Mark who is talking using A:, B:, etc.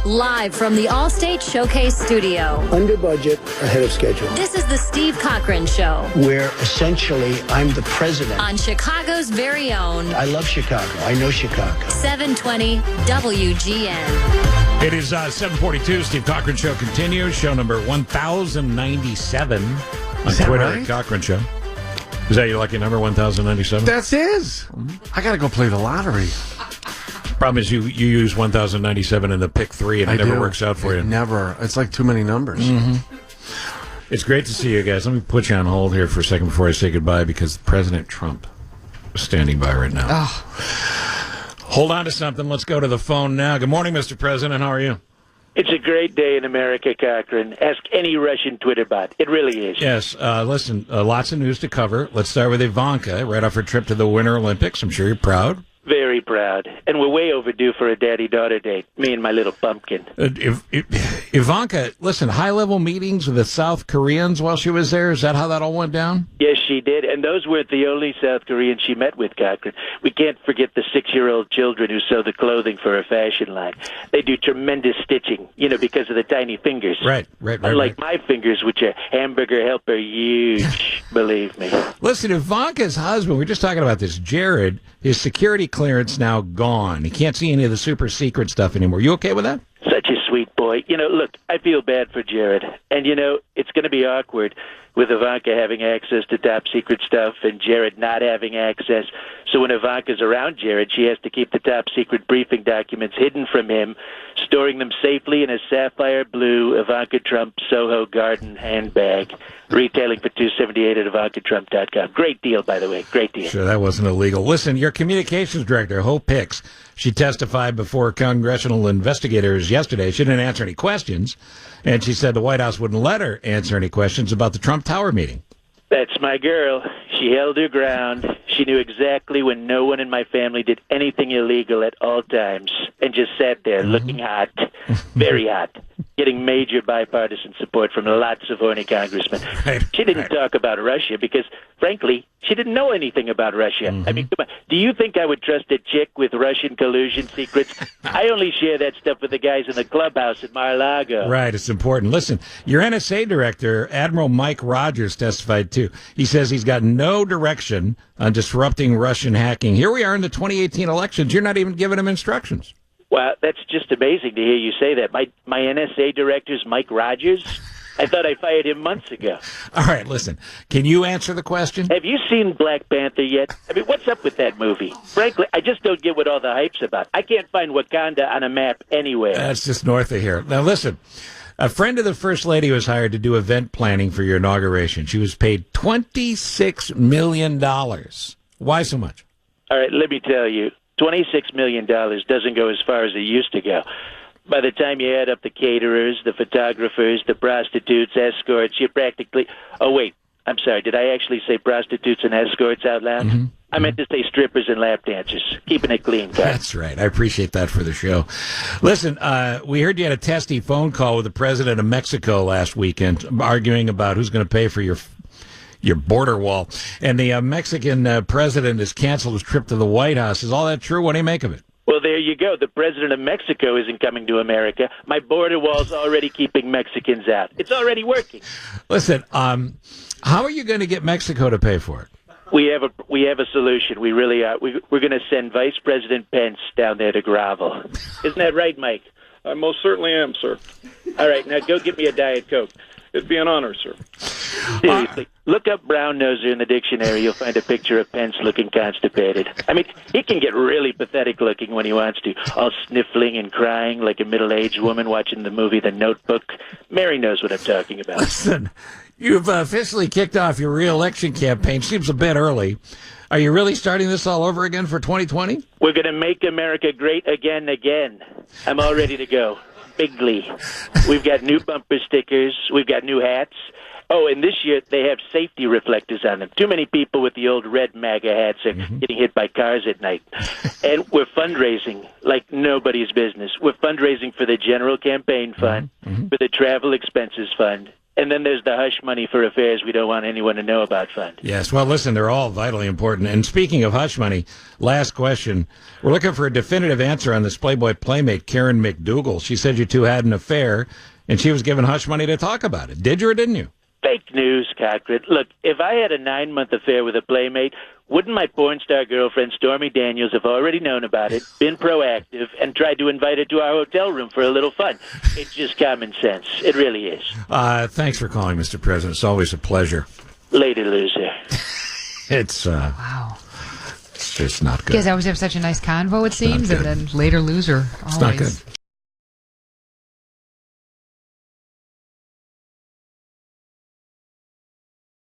A: Live from the Allstate Showcase Studio.
B: Under budget, ahead of schedule.
A: This is the Steve Cochran Show.
B: Where essentially I'm the president.
A: On Chicago's very own.
B: I love Chicago. I know Chicago.
A: 720 WGN.
C: It is 7:42. Steve Cochran Show continues. Show number 1097 on Twitter.
D: Right?
C: Cochran Show. Is that your lucky number, 1097?
D: That's his. I got to go play the lottery.
C: Problem is you use 1097 in the pick 3 and it never works out for you.
D: Never. It's like too many numbers.
C: Mm-hmm. It's great to see you guys. Let me put you on hold here for a second before I say goodbye because President Trump is standing by right now.
D: Oh.
C: Hold on to something. Let's go to the phone now. Good morning, Mr. President. How are you?
E: It's a great day in America, Cochran. Ask any Russian Twitter bot. It really is.
C: Yes. Listen, lots of news to cover. Let's start with Ivanka, right off her trip to the Winter Olympics. I'm sure you're proud.
E: Very proud. And we're way overdue for a daddy-daughter date, me and my little pumpkin.
C: Ivanka, listen, high-level meetings with the South Koreans while she was there. Is that how that all went down?
E: Yes, she did. And those weren't the only South Koreans she met with, Cochran. We can't forget the 6-year-old children who sew the clothing for her fashion line. They do tremendous stitching, because of the tiny fingers.
C: Right.
E: Unlike my fingers, which are hamburger helper huge, believe me.
C: Listen, Ivanka's husband, we're just talking about this, Jared, his security clearance now gone. He can't see any of the super secret stuff anymore. You okay with that?
E: Such a sweet boy. Look, I feel bad for Jared. And, it's going to be awkward with Ivanka having access to top secret stuff and Jared not having access. So when Ivanka's around Jared, she has to keep the top secret briefing documents hidden from him, storing them safely in a sapphire blue Ivanka Trump Soho Garden handbag, retailing for $278 at IvankaTrump.com. Great deal, by the way. Great deal.
C: Sure, that wasn't illegal. Listen, your communications director, Hope Hicks, she testified before congressional investigators yesterday. She didn't answer any questions, and she said the White House wouldn't let her answer any questions about the Trump Tower meeting.
E: That's my girl. She held her ground. She knew exactly when no one in my family did anything illegal at all times and just sat there looking hot, very hot, getting major bipartisan support from lots of horny congressmen. She didn't talk about Russia because, frankly, she didn't know anything about Russia. I mean, come on. Do you think I would trust a chick with Russian collusion secrets? I only share that stuff with the guys in the clubhouse at Mar-a-Lago.
C: Right, it's important. Listen, your NSA director, Admiral Mike Rogers, testified too. He says he's got no direction on disrupting Russian hacking. Here we are in the 2018 elections. You're not even giving him instructions.
E: Well, that's just amazing to hear you say that. My NSA director's Mike Rogers? I thought I fired him months ago.
C: All right, listen. Can you answer the question?
E: Have you seen Black Panther yet? I mean, what's up with that movie? Frankly, I just don't get what all the hype's about. I can't find Wakanda on a map anywhere.
C: That's just north of here. Now, listen. A friend of the First Lady was hired to do event planning for your inauguration. She was paid $26 million. Why so much?
E: All right, let me tell you. $26 million doesn't go as far as it used to go. By the time you add up the caterers, the photographers, the prostitutes, escorts, you're practically... Oh, wait. I'm sorry. Did I actually say prostitutes and escorts out loud? I meant to say strippers and lap dancers. Keeping it clean, guys.
C: That's right. I appreciate that for the show. Listen, we heard you had a testy phone call with the president of Mexico last weekend, arguing about who's going to pay for your border wall. And the Mexican president has canceled his trip to the White House. Is all that true? What do you make of it?
E: Well, there you go. The president of Mexico isn't coming to America. My border wall's already keeping Mexicans out. It's already working.
C: Listen, how are you going to get Mexico to pay for it?
E: We have a solution. We really are. We're going to send Vice President Pence down there to grovel. Isn't that right, Mike?
F: I most certainly am, sir.
E: All right, now go get me a Diet Coke.
F: It'd be an honor, sir.
E: Seriously, look up brown noser in the dictionary. You'll find a picture of Pence looking constipated. I mean, he can get really pathetic looking when he wants to, all sniffling and crying like a middle-aged woman watching the movie The Notebook. Mary knows what I'm talking about.
C: Listen, you've officially kicked off your re-election campaign. Seems a bit early. Are you really starting this all over again for 2020?
E: We're going to make America great again. I'm all ready to go. Big glee. We've got new bumper stickers. We've got new hats. Oh, and this year they have safety reflectors on them. Too many people with the old red MAGA hats are getting hit by cars at night. And we're fundraising like nobody's business. We're fundraising for the general campaign fund, for the travel expenses fund, And then there's the hush money for affairs we don't want anyone to know about fund.
C: Yes. Well, listen, they're all vitally important. And speaking of hush money, last question. We're looking for a definitive answer on this Playboy Playmate Karen McDougal. She said you two had an affair, and she was given hush money to talk about it. Did you or didn't you?
E: Fake news, Cochran. Look, if I had a 9-month affair with a Playmate, wouldn't my porn star girlfriend Stormy Daniels have already known about it, been proactive, and tried to invite her to our hotel room for a little fun? It's just common sense. It really is.
C: Thanks for calling, Mr. President. It's always a pleasure.
E: Later, loser.
C: It's
G: Wow.
C: it's just not good.
G: You guys always have such a nice convo, it seems,
C: good.
G: and then later loser.
C: It's not good.